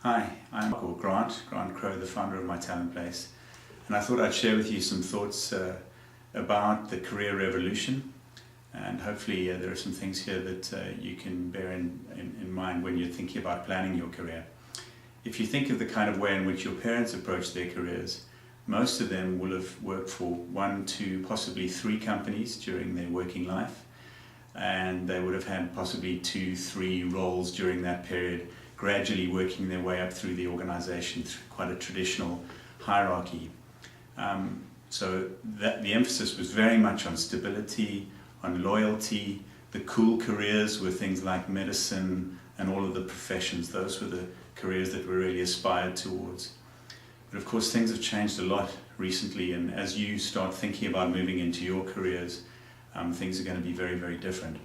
Hi, I'm Grant Crowe, the founder of My Talent Place, and I thought I'd share with you some thoughts about the career revolution, and hopefully there are some things here that you can bear in mind when you're thinking about planning your career. If you think of the kind of way in which your parents approached their careers, most of them will have worked for 1, 2, possibly 3 companies during their working life, and they would have had possibly 2, 3 roles during that period, gradually working their way up through the organization through quite a traditional hierarchy. So the emphasis was very much on stability, on loyalty. The cool careers were things like medicine and all of the professions. Those were the careers that were really aspired towards. But of course things have changed a lot recently, and as you start thinking about moving into your careers, things are going to be very, very different.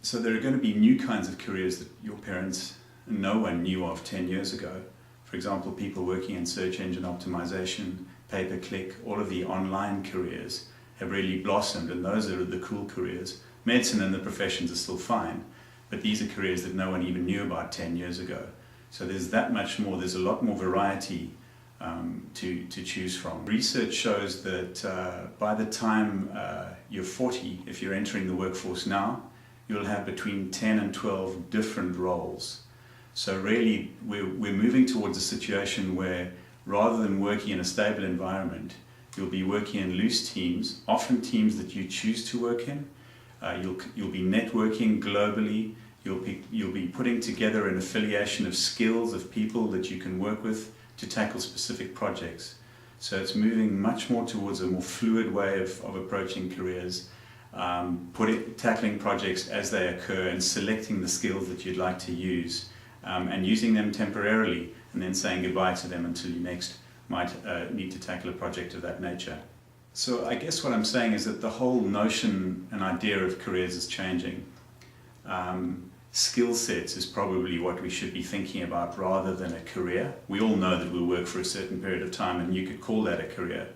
So there are going to be new kinds of careers that your parents and no one knew of 10 years ago. For example, people working in search engine optimization, pay-per-click, all of the online careers have really blossomed, and those are the cool careers. Medicine and the professions are still fine, but these are careers that no one even knew about 10 years ago. So there's that much more, there's a lot more variety to choose from. Research shows that by the time you're 40, if you're entering the workforce now, you'll have between 10 and 12 different roles. So really we're moving towards a situation where rather than working in a stable environment, you'll be working in loose teams, often teams that you choose to work in. You'll be networking globally. You'll be putting together an affiliation of skills of people that you can work with to tackle specific projects. So it's moving much more towards a more fluid way of approaching careers, tackling projects as they occur and selecting the skills that you'd like to use, and using them temporarily and then saying goodbye to them until you next might need to tackle a project of that nature. So I guess what I'm saying is that the whole notion and idea of careers is changing. Skill sets is probably what we should be thinking about rather than a career. We all know that we'll work for a certain period of time and you could call that a career.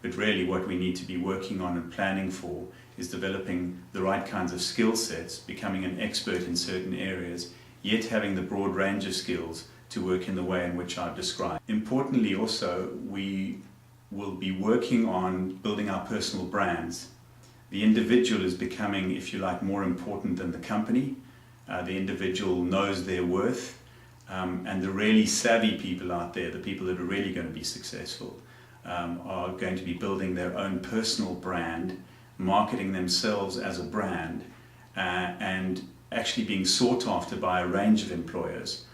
But really what we need to be working on and planning for is developing the right kinds of skill sets, becoming an expert in certain areas, yet having the broad range of skills to work in the way in which I've described. Importantly also, we will be working on building our personal brands. The individual is becoming, if you like, more important than the company. The individual knows their worth, and the really savvy people out there, the people that are really going to be successful, are going to be building their own personal brand, marketing themselves as a brand, and actually being sought after by a range of employers,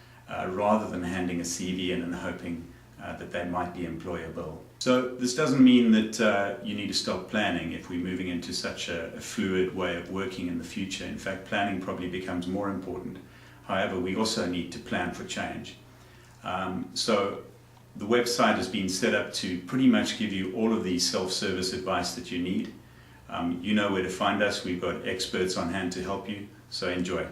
rather than handing a CV in and hoping that they might be employable. So this doesn't mean that you need to stop planning if we're moving into such a fluid way of working in the future. In fact, planning probably becomes more important. However, we also need to plan for change. So the website has been set up to pretty much give you all of the self-service advice that you need. You know where to find us. We've got experts on hand to help you, so enjoy.